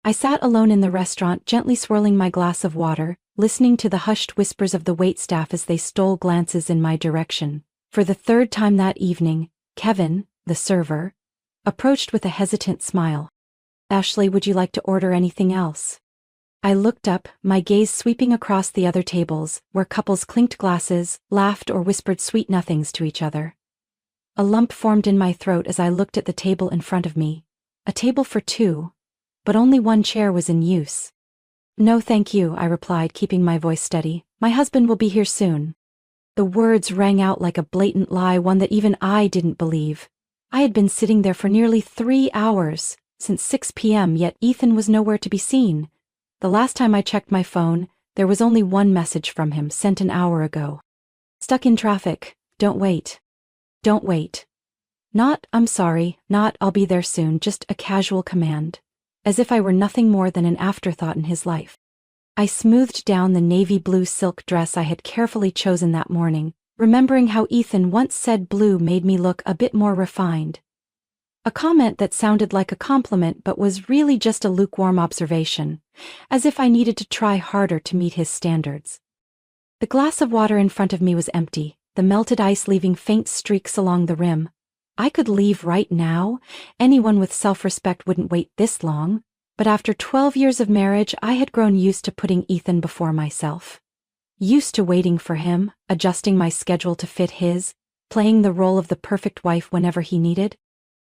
I sat alone in the restaurant, gently swirling my glass of water, listening to the hushed whispers of the waitstaff as they stole glances in my direction. For the third time that evening, Kevin, the server, approached with a hesitant smile. "Ashley, would you like to order anything else?" I looked up, my gaze sweeping across the other tables, where couples clinked glasses, laughed or whispered sweet nothings to each other. A lump formed in my throat as I looked at the table in front of me. A table for two, but only one chair was in use. "No thank you," I replied, keeping my voice steady. "My husband will be here soon." The words rang out like a blatant lie, one that even I didn't believe. I had been sitting there for nearly 3 hours, since 6 p.m., yet Ethan was nowhere to be seen. The last time I checked my phone, there was only one message from him, sent an hour ago. "Stuck in traffic. Don't wait. Don't wait." Not, "I'm sorry," not, "I'll be there soon," just a casual command. As if I were nothing more than an afterthought in his life. I smoothed down the navy blue silk dress I had carefully chosen that morning, remembering how Ethan once said blue made me look a bit more refined. A comment that sounded like a compliment but was really just a lukewarm observation, as if I needed to try harder to meet his standards. The glass of water in front of me was empty, the melted ice leaving faint streaks along the rim. I could leave right now. Anyone with self-respect wouldn't wait this long, but after 12 years of marriage, I had grown used to putting Ethan before myself. Used to waiting for him, adjusting my schedule to fit his, playing the role of the perfect wife whenever he needed.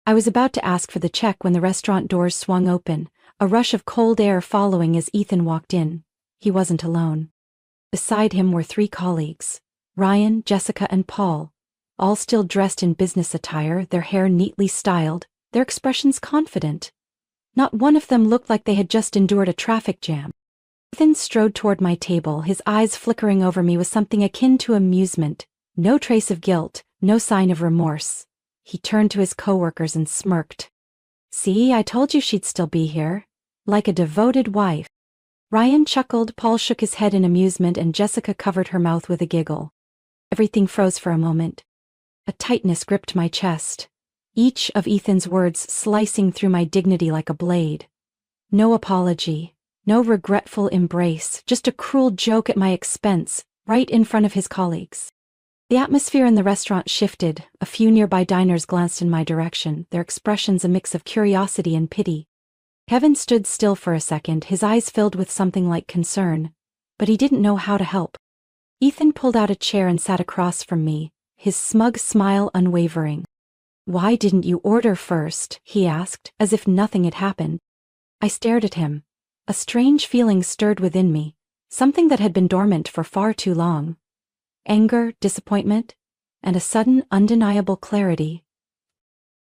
I was about to ask for the check when the restaurant doors swung open, a rush of cold air following as Ethan walked in. He wasn't alone. Beside him were 3 colleagues, Ryan, Jessica, and Paul, all still dressed in business attire, their hair neatly styled, their expressions confident. Not one of them looked like they had just endured a traffic jam. Ethan strode toward my table, his eyes flickering over me with something akin to amusement, no trace of guilt, no sign of remorse. He turned to his coworkers and smirked. "See, I told you she'd still be here. Like a devoted wife." Ryan chuckled, Paul shook his head in amusement, and Jessica covered her mouth with a giggle. Everything froze for a moment. A tightness gripped my chest, each of Ethan's words slicing through my dignity like a blade. No apology, no regretful embrace, just a cruel joke at my expense, right in front of his colleagues. The atmosphere in the restaurant shifted. A few nearby diners glanced in my direction, their expressions a mix of curiosity and pity. Kevin stood still for a second, his eyes filled with something like concern, but he didn't know how to help. Ethan pulled out a chair and sat across from me, his smug smile unwavering. "Why didn't you order first?" he asked, as if nothing had happened. I stared at him. A strange feeling stirred within me, something that had been dormant for far too long. Anger, disappointment, and a sudden, undeniable clarity.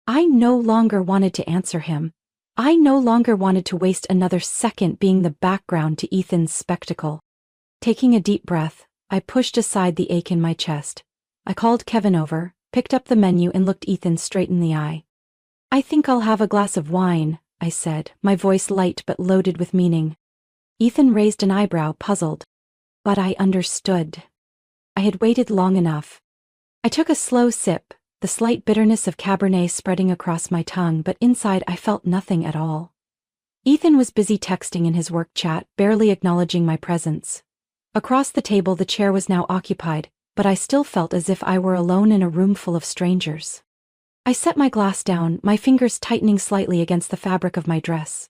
I no longer wanted to answer him. I no longer wanted to waste another second being the background to Ethan's spectacle. Taking a deep breath, I pushed aside the ache in my chest. I called Kevin over, picked up the menu, and looked Ethan straight in the eye. "I think I'll have a glass of wine," I said, my voice light but loaded with meaning. Ethan raised an eyebrow, puzzled. But I understood. I had waited long enough. I took a slow sip, the slight bitterness of Cabernet spreading across my tongue, but inside I felt nothing at all. Ethan was busy texting in his work chat, barely acknowledging my presence. Across the table the chair was now occupied, but I still felt as if I were alone in a room full of strangers. I set my glass down, my fingers tightening slightly against the fabric of my dress.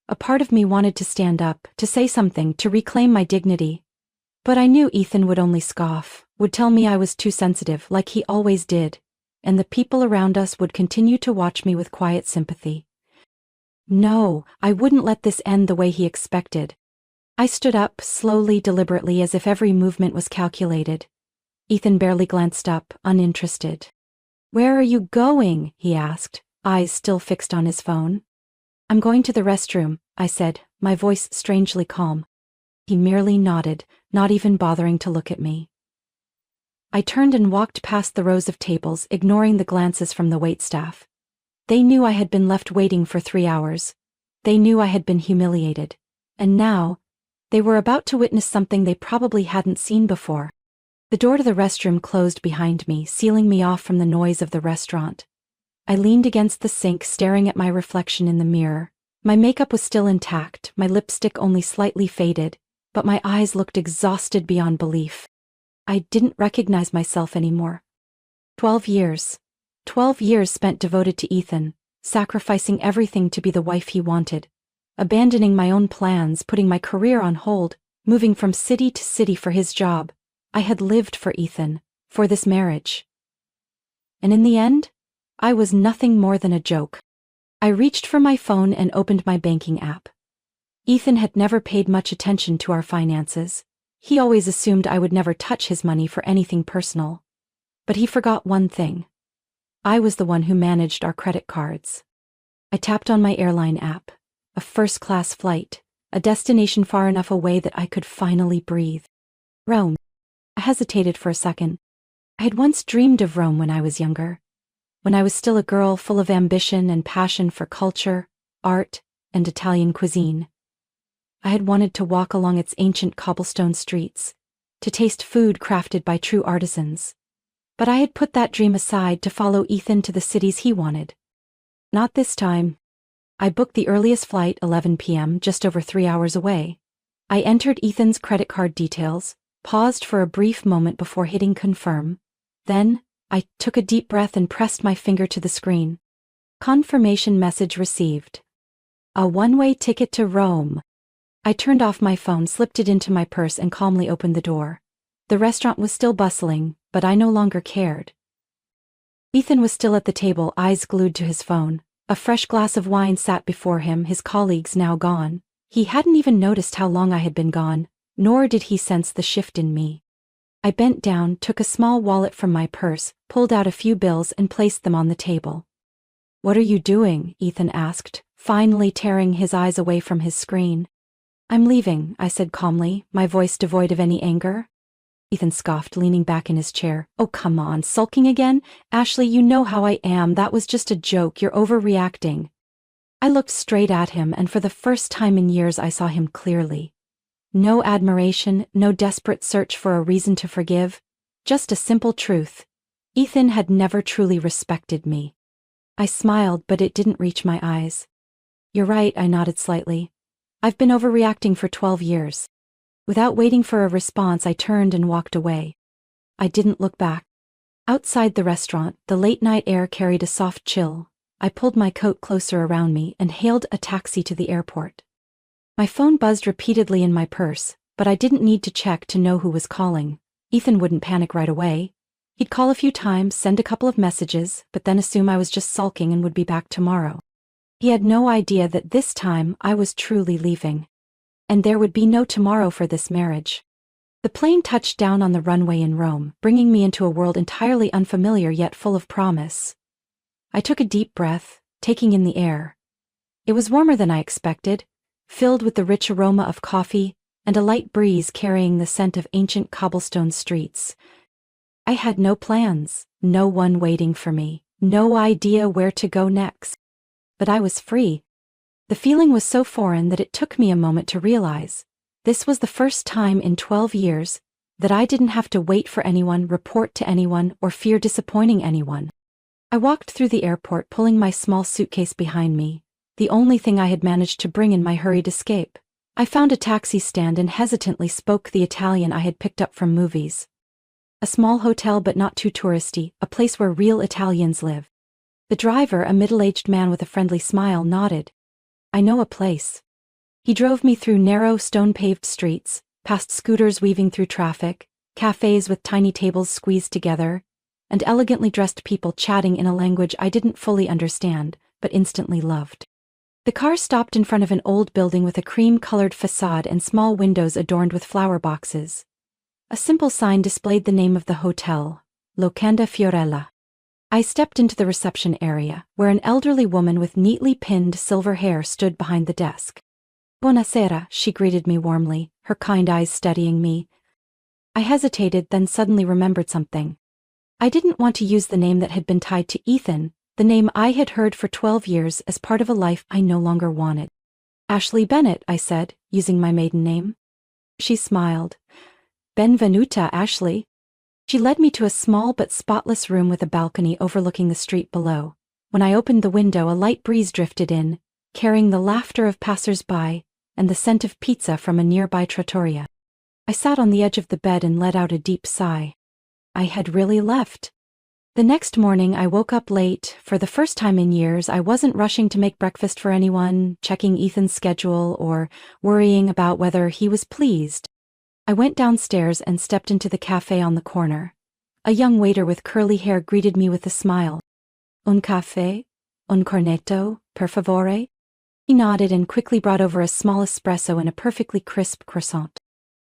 A part of me wanted to stand up, to say something, to reclaim my dignity. But I knew Ethan would only scoff, would tell me I was too sensitive, like he always did, and the people around us would continue to watch me with quiet sympathy. No, I wouldn't let this end the way he expected. I stood up, slowly, deliberately, as if every movement was calculated. Ethan barely glanced up, uninterested. "Where are you going?" he asked, eyes still fixed on his phone. "I'm going to the restroom," I said, my voice strangely calm. He merely nodded, not even bothering to look at me. I turned and walked past the rows of tables, ignoring the glances from the waitstaff. They knew I had been left waiting for 3 hours. They knew I had been humiliated. And now, they were about to witness something they probably hadn't seen before. The door to the restroom closed behind me, sealing me off from the noise of the restaurant. I leaned against the sink, staring at my reflection in the mirror, My makeup was still intact, my lipstick only slightly faded, but my eyes looked exhausted beyond belief. I didn't recognize myself anymore. 12 years. 12 years spent devoted to Ethan, sacrificing everything to be the wife he wanted, abandoning my own plans, putting my career on hold, moving from city to city for his job. I had lived for Ethan, for this marriage. And in the end, I was nothing more than a joke. I reached for my phone and opened my banking app. Ethan had never paid much attention to our finances. He always assumed I would never touch his money for anything personal. But he forgot one thing. I was the one who managed our credit cards. I tapped on my airline app. A first-class flight, a destination far enough away that I could finally breathe. Rome. I hesitated for a second. I had once dreamed of Rome when I was younger. When I was still a girl full of ambition and passion for culture, art, and Italian cuisine. I had wanted to walk along its ancient cobblestone streets, to taste food crafted by true artisans. But I had put that dream aside to follow Ethan to the cities he wanted. Not this time. I booked the earliest flight, 11 p.m., just over 3 hours away. I entered Ethan's credit card details, paused for a brief moment before hitting confirm. Then, I took a deep breath and pressed my finger to the screen. Confirmation message received. A one-way ticket to Rome. I turned off my phone, slipped it into my purse, and calmly opened the door. The restaurant was still bustling, but I no longer cared. Ethan was still at the table, eyes glued to his phone. A fresh glass of wine sat before him, his colleagues now gone. He hadn't even noticed how long I had been gone, nor did he sense the shift in me. I bent down, took a small wallet from my purse, pulled out a few bills and placed them on the table. "What are you doing?" Ethan asked, finally tearing his eyes away from his screen. "I'm leaving," I said calmly, my voice devoid of any anger. Ethan scoffed, leaning back in his chair. "Oh, come on, sulking again? Ashley, you know how I am. That was just a joke. You're overreacting." I looked straight at him, and for the first time in years I saw him clearly. No admiration, no desperate search for a reason to forgive. Just a simple truth. Ethan had never truly respected me. I smiled, but it didn't reach my eyes. "You're right," I nodded slightly. "I've been overreacting for 12 years. Without waiting for a response, I turned and walked away. I didn't look back. Outside the restaurant, the late-night air carried a soft chill. I pulled my coat closer around me and hailed a taxi to the airport. My phone buzzed repeatedly in my purse, but I didn't need to check to know who was calling. Ethan wouldn't panic right away. He'd call a few times, send a couple of messages, but then assume I was just sulking and would be back tomorrow. He had no idea that this time I was truly leaving. And there would be no tomorrow for this marriage. The plane touched down on the runway in Rome, bringing me into a world entirely unfamiliar yet full of promise. I took a deep breath, taking in the air. It was warmer than I expected, filled with the rich aroma of coffee and a light breeze carrying the scent of ancient cobblestone streets. I had no plans, no one waiting for me, no idea where to go next. But I was free. The feeling was so foreign that it took me a moment to realize. This was the first time in 12 years that I didn't have to wait for anyone, report to anyone, or fear disappointing anyone. I walked through the airport, pulling my small suitcase behind me, the only thing I had managed to bring in my hurried escape. I found a taxi stand and hesitantly spoke the Italian I had picked up from movies. A small hotel, but not too touristy, a place where real Italians live. The driver, a middle-aged man with a friendly smile, nodded. "I know a place." He drove me through narrow, stone-paved streets, past scooters weaving through traffic, cafes with tiny tables squeezed together, and elegantly dressed people chatting in a language I didn't fully understand, but instantly loved. The car stopped in front of an old building with a cream-colored facade and small windows adorned with flower boxes. A simple sign displayed the name of the hotel, Locanda Fiorella. I stepped into the reception area, where an elderly woman with neatly pinned silver hair stood behind the desk. "Buonasera," she greeted me warmly, her kind eyes studying me. I hesitated, then suddenly remembered something. I didn't want to use the name that had been tied to Ethan, the name I had heard for 12 years as part of a life I no longer wanted. "Ashley Bennett," I said, using my maiden name. She smiled. "Benvenuta, Ashley." She led me to a small but spotless room with a balcony overlooking the street below. When I opened the window, a light breeze drifted in, carrying the laughter of passers-by and the scent of pizza from a nearby trattoria. I sat on the edge of the bed and let out a deep sigh. I had really left. The next morning I woke up late. For the first time in years, I wasn't rushing to make breakfast for anyone, checking Ethan's schedule, or worrying about whether he was pleased. I went downstairs and stepped into the cafe on the corner. A young waiter with curly hair greeted me with a smile. Un café? Un cornetto, per favore? He nodded and quickly brought over a small espresso and a perfectly crisp croissant.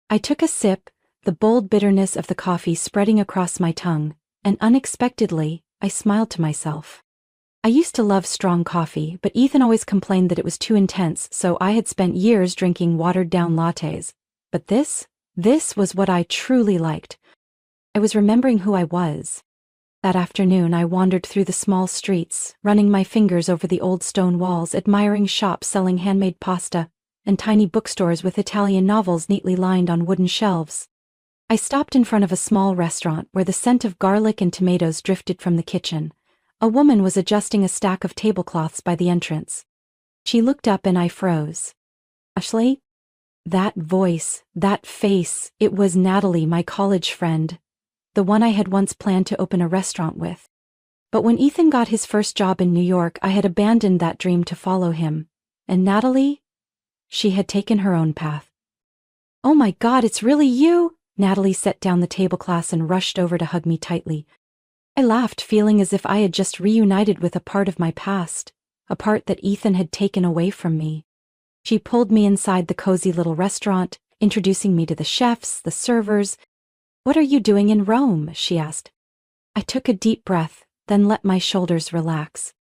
I took a sip, the bold bitterness of the coffee spreading across my tongue, and unexpectedly, I smiled to myself. I used to love strong coffee, but Ethan always complained that it was too intense, so I had spent years drinking watered-down lattes. But this was what I truly liked. I was remembering who I was. That afternoon I wandered through the small streets, running my fingers over the old stone walls, admiring shops selling handmade pasta, and tiny bookstores with Italian novels neatly lined on wooden shelves. I stopped in front of a small restaurant where the scent of garlic and tomatoes drifted from the kitchen. A woman was adjusting a stack of tablecloths by the entrance. She looked up and I froze. Ashley? That voice, that face, it was Natalie, my college friend. The one I had once planned to open a restaurant with. But when Ethan got his first job in New York, I had abandoned that dream to follow him. And Natalie? She had taken her own path. "Oh my God, it's really you!" Natalie set down the tablecloths and rushed over to hug me tightly. I laughed, feeling as if I had just reunited with a part of my past, a part that Ethan had taken away from me. She pulled me inside the cozy little restaurant, introducing me to the chefs, the servers. "What are you doing in Rome?" she asked. I took a deep breath, then let my shoulders relax.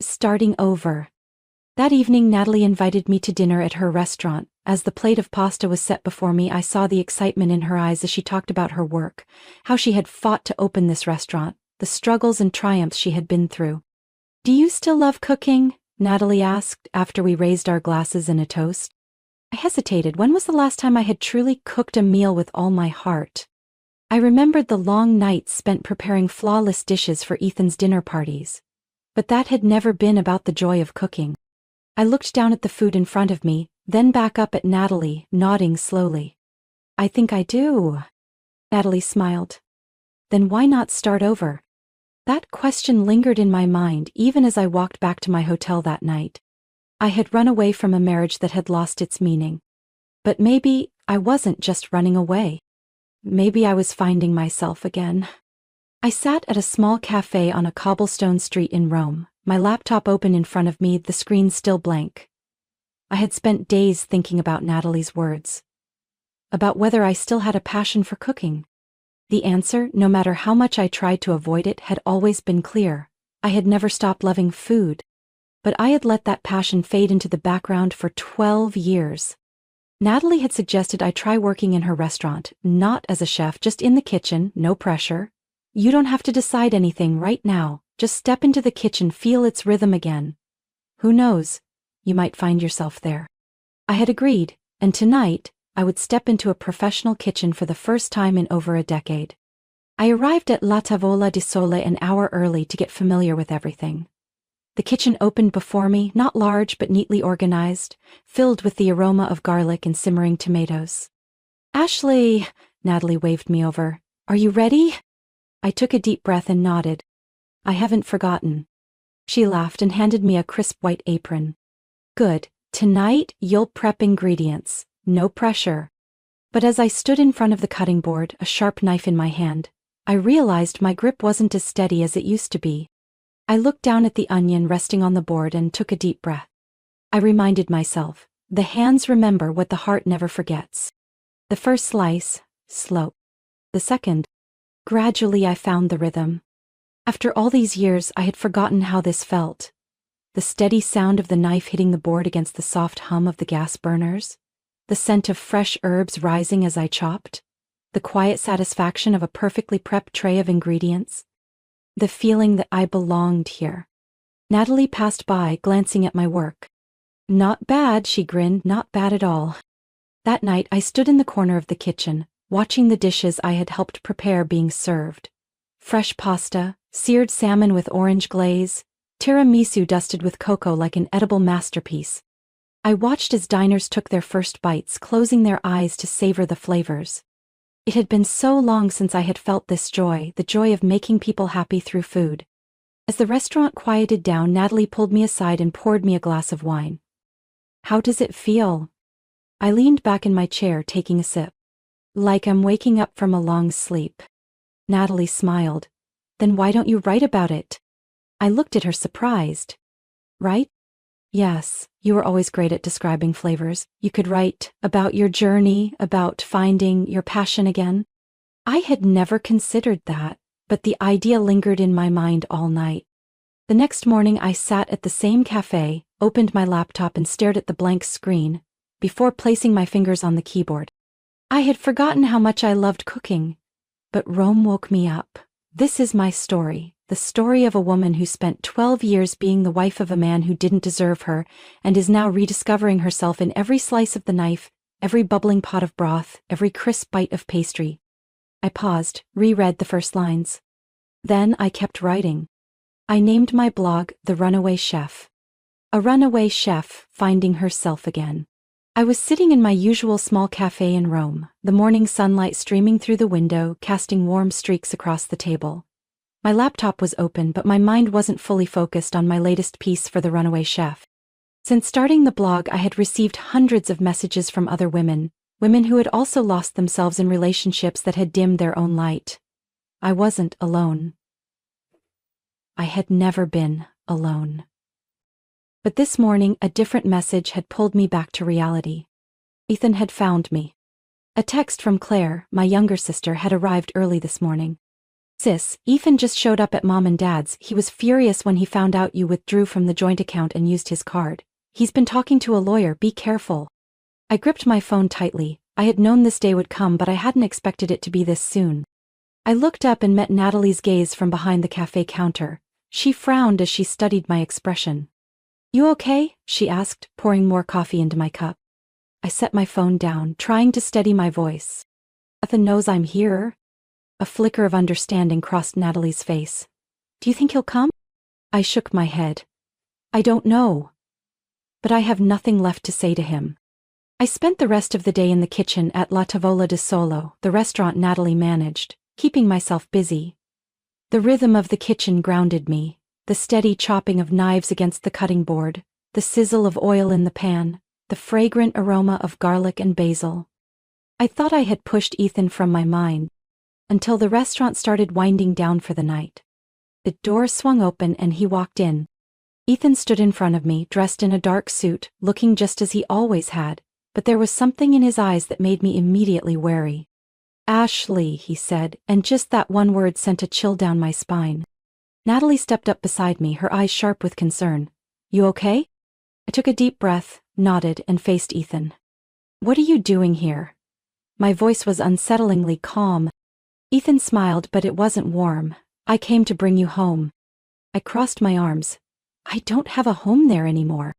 Starting over. That evening Natalie invited me to dinner at her restaurant. As the plate of pasta was set before me, I saw the excitement in her eyes as she talked about her work, how she had fought to open this restaurant, the struggles and triumphs she had been through. "Do you still love cooking?" Natalie asked after we raised our glasses in a toast. I hesitated. When was the last time I had truly cooked a meal with all my heart? I remembered the long nights spent preparing flawless dishes for Ethan's dinner parties. But that had never been about the joy of cooking. I looked down at the food in front of me, then back up at Natalie, nodding slowly. "I think I do." Natalie smiled. "Then why not start over?" That question lingered in my mind even as I walked back to my hotel that night. I had run away from a marriage that had lost its meaning. But maybe I wasn't just running away. Maybe I was finding myself again. I sat at a small cafe on a cobblestone street in Rome, my laptop open in front of me, the screen still blank. I had spent days thinking about Natalie's words. About whether I still had a passion for cooking. The answer, no matter how much I tried to avoid it, had always been clear. I had never stopped loving food. But I had let that passion fade into the background for 12 years. Natalie had suggested I try working in her restaurant, not as a chef, just in the kitchen, no pressure. "You don't have to decide anything right now, just step into the kitchen, feel its rhythm again. Who knows, you might find yourself there." I had agreed, and tonight, I would step into a professional kitchen for the first time in over a decade. I arrived at La Tavola di Sole an hour early to get familiar with everything. The kitchen opened before me, not large but neatly organized, filled with the aroma of garlic and simmering tomatoes. "Ashley," Natalie waved me over. "Are you ready?" I took a deep breath and nodded. "I haven't forgotten." She laughed and handed me a crisp white apron. "Good. Tonight, you'll prep ingredients. No pressure." But as I stood in front of the cutting board, a sharp knife in my hand, I realized my grip wasn't as steady as it used to be. I looked down at the onion resting on the board and took a deep breath. I reminded myself, the hands remember what the heart never forgets. The first slice, slow. The second. Gradually I found the rhythm. After all these years, I had forgotten how this felt. The steady sound of the knife hitting the board against the soft hum of the gas burners. The scent of fresh herbs rising as I chopped. The quiet satisfaction of a perfectly prepped tray of ingredients. The feeling that I belonged here. Natalie passed by, glancing at my work. "Not bad," she grinned, "not bad at all." That night I stood in the corner of the kitchen, watching the dishes I had helped prepare being served. Fresh pasta, seared salmon with orange glaze, Tiramisu dusted with cocoa like an edible masterpiece. I watched as diners took their first bites, closing their eyes to savor the flavors. It had been so long since I had felt this joy, the joy of making people happy through food. As the restaurant quieted down, Natalie pulled me aside and poured me a glass of wine. "How does it feel?" I leaned back in my chair, taking a sip. "Like I'm waking up from a long sleep." Natalie smiled. "Then why don't you write about it?" I looked at her, surprised. "Write?" "Yes, you were always great at describing flavors. You could write about your journey, about finding your passion again." I had never considered that, but the idea lingered in my mind all night. The next morning I sat at the same cafe, opened my laptop and stared at the blank screen, before placing my fingers on the keyboard. I had forgotten how much I loved cooking. But Rome woke me up. This is my story, the story of a woman who spent 12 years being the wife of a man who didn't deserve her, and is now rediscovering herself in every slice of the knife, every bubbling pot of broth, every crisp bite of pastry. I paused, reread the first lines. Then I kept writing. I named my blog The Runaway Chef. A runaway chef finding herself again. I was sitting in my usual small cafe in Rome, the morning sunlight streaming through the window, casting warm streaks across the table. My laptop was open, but my mind wasn't fully focused on my latest piece for The Runaway Chef. Since starting the blog, I had received hundreds of messages from other women who had also lost themselves in relationships that had dimmed their own light. I wasn't alone. I had never been alone. But this morning, a different message had pulled me back to reality. Ethan had found me. A text from Claire, my younger sister, had arrived early this morning. "Sis, Ethan just showed up at Mom and Dad's. He was furious when he found out you withdrew from the joint account and used his card. He's been talking to a lawyer, be careful." I gripped my phone tightly. I had known this day would come, but I hadn't expected it to be this soon. I looked up and met Natalie's gaze from behind the cafe counter. She frowned as she studied my expression. "You okay?" she asked, pouring more coffee into my cup. I set my phone down, trying to steady my voice. "Ethan knows I'm here." A flicker of understanding crossed Natalie's face. "Do you think he'll come?" I shook my head. "I don't know. But I have nothing left to say to him." I spent the rest of the day in the kitchen at La Tavola de Solo, the restaurant Natalie managed, keeping myself busy. The rhythm of the kitchen grounded me. The steady chopping of knives against the cutting board, the sizzle of oil in the pan, the fragrant aroma of garlic and basil. I thought I had pushed Ethan from my mind, until the restaurant started winding down for the night. The door swung open and he walked in. Ethan stood in front of me, dressed in a dark suit, looking just as he always had, but there was something in his eyes that made me immediately wary. "Ashley," he said, and just that one word sent a chill down my spine. Natalie stepped up beside me, her eyes sharp with concern. "You okay?" I took a deep breath, nodded, and faced Ethan. "What are you doing here?" My voice was unsettlingly calm. Ethan smiled, but it wasn't warm. "I came to bring you home." I crossed my arms. "I don't have a home there anymore."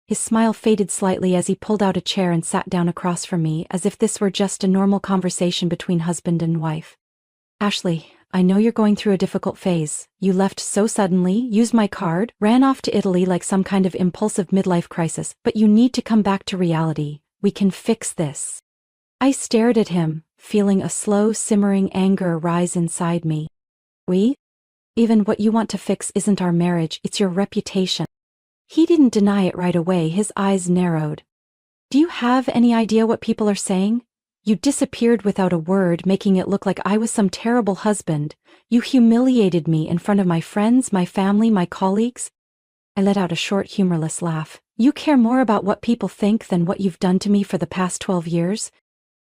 His smile faded slightly as he pulled out a chair and sat down across from me, as if this were just a normal conversation between husband and wife. "Ashley, I know you're going through a difficult phase. You left so suddenly, used my card, ran off to Italy like some kind of impulsive midlife crisis, but you need to come back to reality. We can fix this." I stared at him, feeling a slow, simmering anger rise inside me. "We? Even what you want to fix isn't our marriage, it's your reputation." He didn't deny it right away, his eyes narrowed. "Do you have any idea what people are saying? You disappeared without a word, making it look like I was some terrible husband. You humiliated me in front of my friends, my family, my colleagues." I let out a short, humorless laugh. "You care more about what people think than what you've done to me for the past 12 years?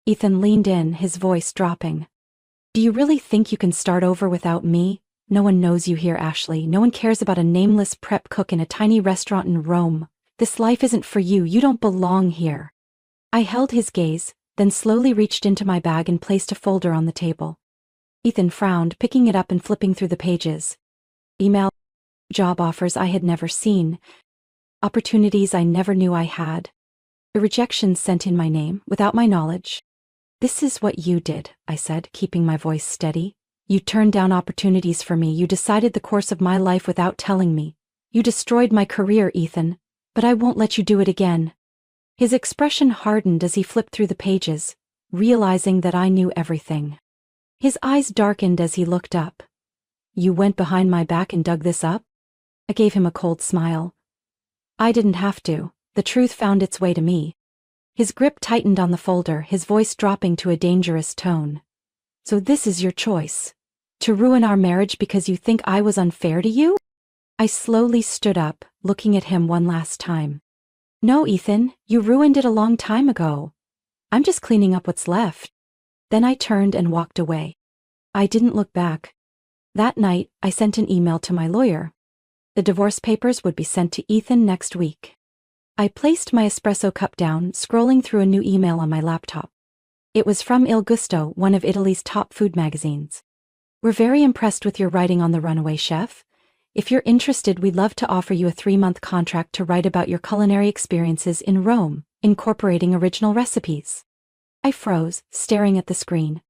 Ethan leaned in, his voice dropping. "Do you really think you can start over without me? No one knows you here, Ashley. No one cares about a nameless prep cook in a tiny restaurant in Rome. This life isn't for you. You don't belong here." I held his gaze, then slowly reached into my bag and placed a folder on the table. Ethan frowned, picking it up and flipping through the pages. Email, job offers I had never seen, opportunities I never knew I had, rejections sent in my name, without my knowledge. "This is what you did," I said, keeping my voice steady. "You turned down opportunities for me. You decided the course of my life without telling me. You destroyed my career, Ethan, but I won't let you do it again. His expression hardened as he flipped through the pages, realizing that I knew everything. His eyes darkened as he looked up. You went behind my back and dug this up? I gave him a cold smile. I didn't have to. The truth found its way to me. His grip tightened on the folder, his voice dropping to a dangerous tone. So this is your choice? To ruin our marriage because you think I was unfair to you? I slowly stood up, looking at him one last time. No, Ethan, you ruined it a long time ago. I'm just cleaning up what's left. Then I turned and walked away. I didn't look back. That night, I sent an email to my lawyer. The divorce papers would be sent to Ethan next week. I placed my espresso cup down, scrolling through a new email on my laptop. It was from Il Gusto, one of Italy's top food magazines. We're very impressed with your writing on The Runaway Chef. If you're interested, we'd love to offer you a 3-month contract to write about your culinary experiences in Rome, incorporating original recipes. I froze, staring at the screen.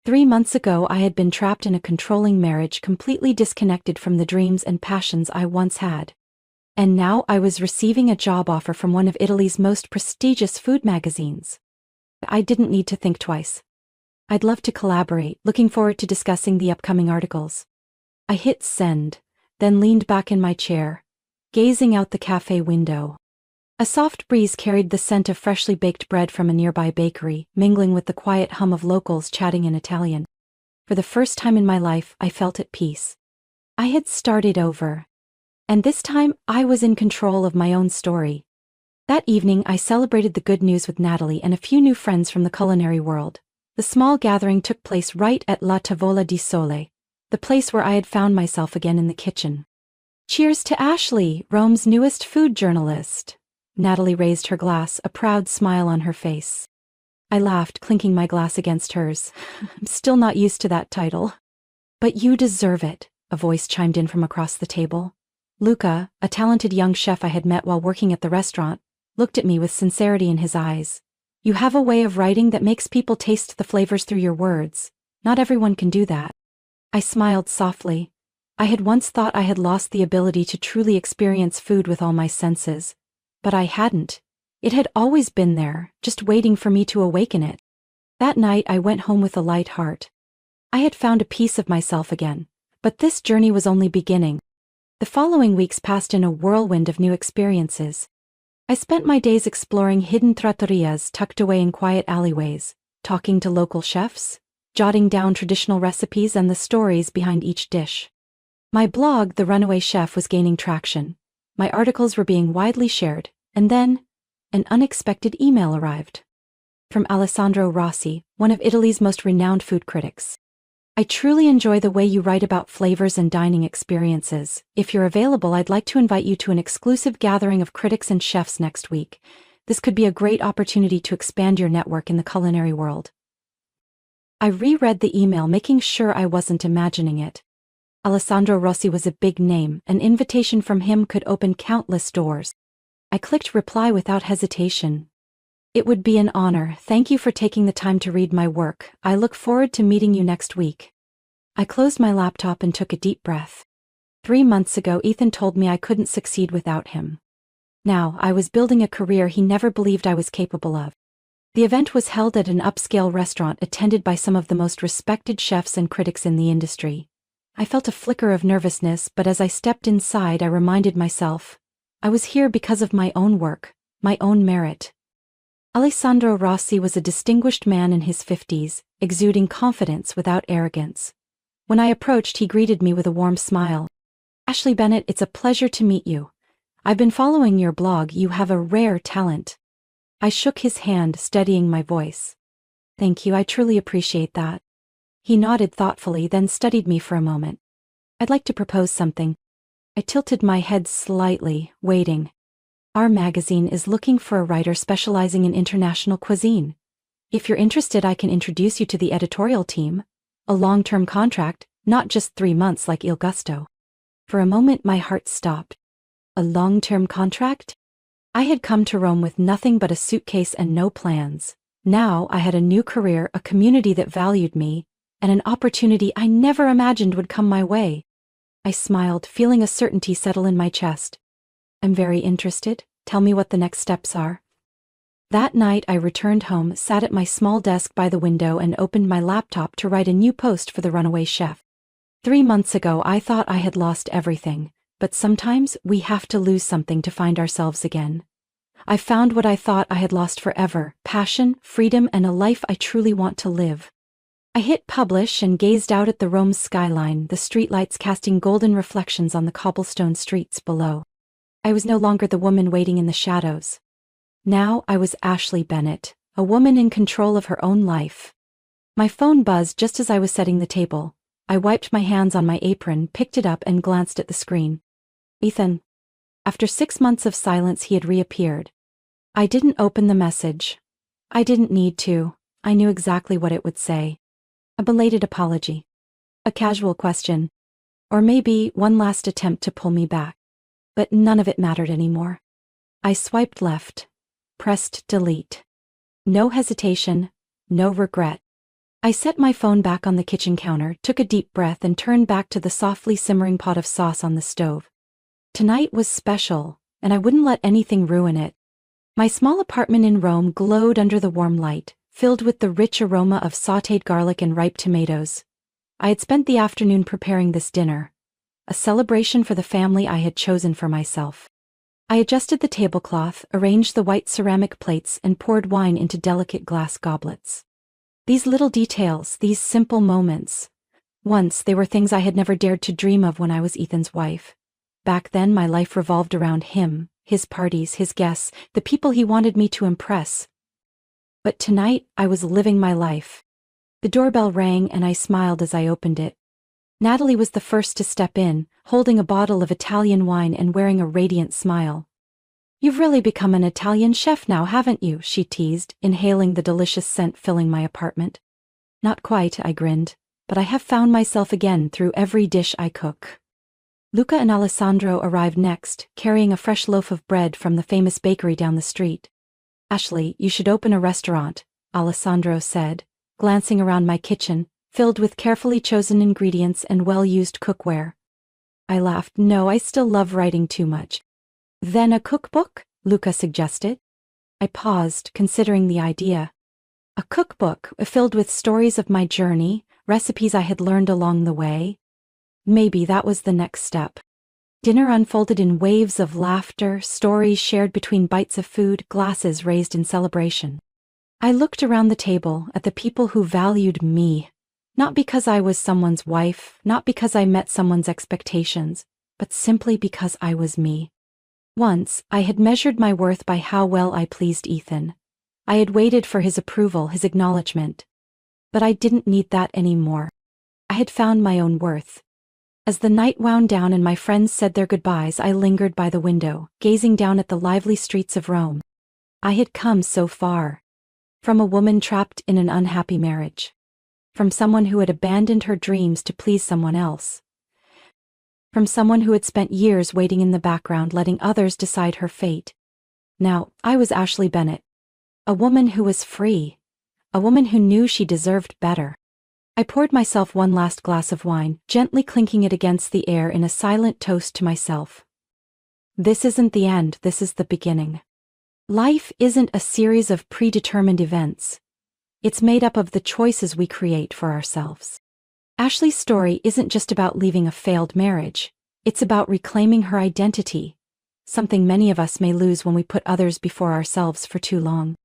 3 months ago, I had been trapped in a controlling marriage, completely disconnected from the dreams and passions I once had. And now I was receiving a job offer from one of Italy's most prestigious food magazines. I didn't need to think twice. I'd love to collaborate, looking forward to discussing the upcoming articles. I hit send, then leaned back in my chair, gazing out the cafe window. A soft breeze carried the scent of freshly baked bread from a nearby bakery, mingling with the quiet hum of locals chatting in Italian. For the first time in my life, I felt at peace. I had started over. And this time, I was in control of my own story. That evening, I celebrated the good news with Natalie and a few new friends from the culinary world. The small gathering took place right at La Tavola di Sole, the place where I had found myself again in the kitchen. Cheers to Ashley, Rome's newest food journalist. Natalie raised her glass, a proud smile on her face. I laughed, clinking my glass against hers. I'm still not used to that title. But you deserve it, a voice chimed in from across the table. Luca, a talented young chef I had met while working at the restaurant, looked at me with sincerity in his eyes. You have a way of writing that makes people taste the flavors through your words. Not everyone can do that. I smiled softly. I had once thought I had lost the ability to truly experience food with all my senses. But I hadn't. It had always been there, just waiting for me to awaken it. That night I went home with a light heart. I had found a piece of myself again, but this journey was only beginning. The following weeks passed in a whirlwind of new experiences. I spent my days exploring hidden trattorias tucked away in quiet alleyways, talking to local chefs, jotting down traditional recipes and the stories behind each dish. My blog, The Runaway Chef, was gaining traction. My articles were being widely shared, and then, an unexpected email arrived. From Alessandro Rossi, one of Italy's most renowned food critics. I truly enjoy the way you write about flavors and dining experiences. If you're available, I'd like to invite you to an exclusive gathering of critics and chefs next week. This could be a great opportunity to expand your network in the culinary world. I reread the email, making sure I wasn't imagining it. Alessandro Rossi was a big name. An invitation from him could open countless doors. I clicked reply without hesitation. It would be an honor. Thank you for taking the time to read my work. I look forward to meeting you next week. I closed my laptop and took a deep breath. 3 months ago, Ethan told me I couldn't succeed without him. Now, I was building a career he never believed I was capable of. The event was held at an upscale restaurant attended by some of the most respected chefs and critics in the industry. I felt a flicker of nervousness, but as I stepped inside, I reminded myself, I was here because of my own work, my own merit. Alessandro Rossi was a distinguished man in his 50s, exuding confidence without arrogance. When I approached, he greeted me with a warm smile. Ashley Bennett, it's a pleasure to meet you. I've been following your blog. You have a rare talent. I shook his hand, steadying my voice. Thank you, I truly appreciate that. He nodded thoughtfully, then studied me for a moment. I'd like to propose something. I tilted my head slightly, waiting. Our magazine is looking for a writer specializing in international cuisine. If you're interested, I can introduce you to the editorial team. A long-term contract, not just 3 months like Il Gusto. For a moment my heart stopped. A long-term contract? I had come to Rome with nothing but a suitcase and no plans. Now I had a new career, a community that valued me, and an opportunity I never imagined would come my way. I smiled, feeling a certainty settle in my chest. I'm very interested. Tell me what the next steps are. That night I returned home, sat at my small desk by the window and opened my laptop to write a new post for the runaway chef. 3 months ago I thought I had lost everything, but sometimes we have to lose something to find ourselves again. I found what I thought I had lost forever: passion, freedom, and a life I truly want to live. I hit publish and gazed out at the Rome's skyline, the streetlights casting golden reflections on the cobblestone streets below. I was no longer the woman waiting in the shadows. Now I was Ashley Bennett, a woman in control of her own life. My phone buzzed just as I was setting the table. I wiped my hands on my apron, picked it up and glanced at the screen. Ethan. After 6 months of silence he had reappeared. I didn't open the message. I didn't need to. I knew exactly what it would say. A belated apology. A casual question. Or maybe one last attempt to pull me back. But none of it mattered anymore. I swiped left. Pressed delete. No hesitation. No regret. I set my phone back on the kitchen counter, took a deep breath and turned back to the softly simmering pot of sauce on the stove. Tonight was special, and I wouldn't let anything ruin it. My small apartment in Rome glowed under the warm light, filled with the rich aroma of sautéed garlic and ripe tomatoes. I had spent the afternoon preparing this dinner, a celebration for the family I had chosen for myself. I adjusted the tablecloth, arranged the white ceramic plates, and poured wine into delicate glass goblets. These little details, these simple moments. Once they were things I had never dared to dream of when I was Ethan's wife. Back then my life revolved around him, his parties, his guests, the people he wanted me to impress. But tonight I was living my life. The doorbell rang and I smiled as I opened it. Natalie was the first to step in, holding a bottle of Italian wine and wearing a radiant smile. "You've really become an Italian chef now, haven't you?" she teased, inhaling the delicious scent filling my apartment. "Not quite," I grinned, "but I have found myself again through every dish I cook." Luca and Alessandro arrived next, carrying a fresh loaf of bread from the famous bakery down the street. "Ashley, you should open a restaurant," Alessandro said, glancing around my kitchen, filled with carefully chosen ingredients and well-used cookware. I laughed. "No, I still love writing too much." "Then a cookbook?" Luca suggested. I paused, considering the idea. A cookbook filled with stories of my journey, recipes I had learned along the way. Maybe that was the next step. Dinner unfolded in waves of laughter, stories shared between bites of food, glasses raised in celebration. I looked around the table at the people who valued me, not because I was someone's wife, not because I met someone's expectations, but simply because I was me. Once, I had measured my worth by how well I pleased Ethan. I had waited for his approval, his acknowledgement. But I didn't need that anymore. I had found my own worth. As the night wound down and my friends said their goodbyes, I lingered by the window, gazing down at the lively streets of Rome. I had come so far. From a woman trapped in an unhappy marriage. From someone who had abandoned her dreams to please someone else. From someone who had spent years waiting in the background, letting others decide her fate. Now, I was Ashley Bennett. A woman who was free. A woman who knew she deserved better. I poured myself one last glass of wine, gently clinking it against the air in a silent toast to myself. This isn't the end, this is the beginning. Life isn't a series of predetermined events. It's made up of the choices we create for ourselves. Ashley's story isn't just about leaving a failed marriage. It's about reclaiming her identity, something many of us may lose when we put others before ourselves for too long.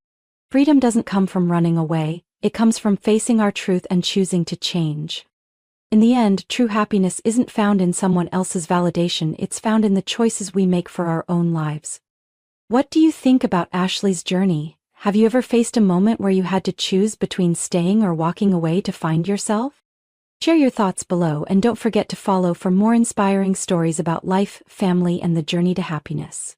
Freedom doesn't come from running away. It comes from facing our truth and choosing to change. In the end, true happiness isn't found in someone else's validation, it's found in the choices we make for our own lives. What do you think about Ashley's journey? Have you ever faced a moment where you had to choose between staying or walking away to find yourself? Share your thoughts below and don't forget to follow for more inspiring stories about life, family, and the journey to happiness.